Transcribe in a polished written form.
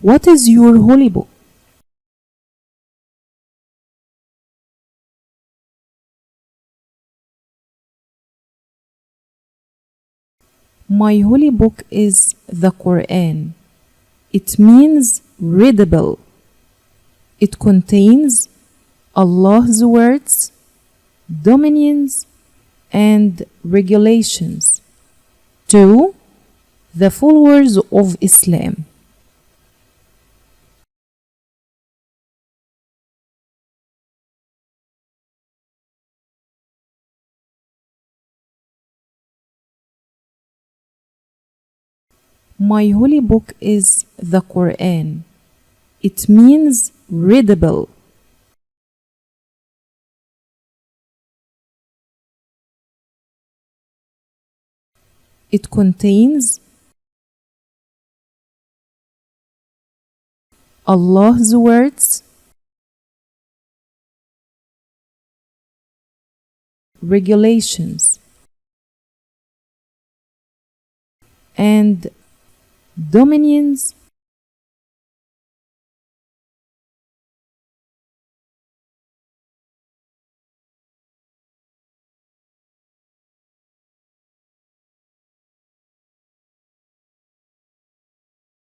What is your holy book? My holy book is the Qur'an. It means readable. It contains Allah's words, dominions, and regulations to the followers of Islam. My holy book is the Qur'an. It means readable. It contains Allah's words, regulations, and dominions,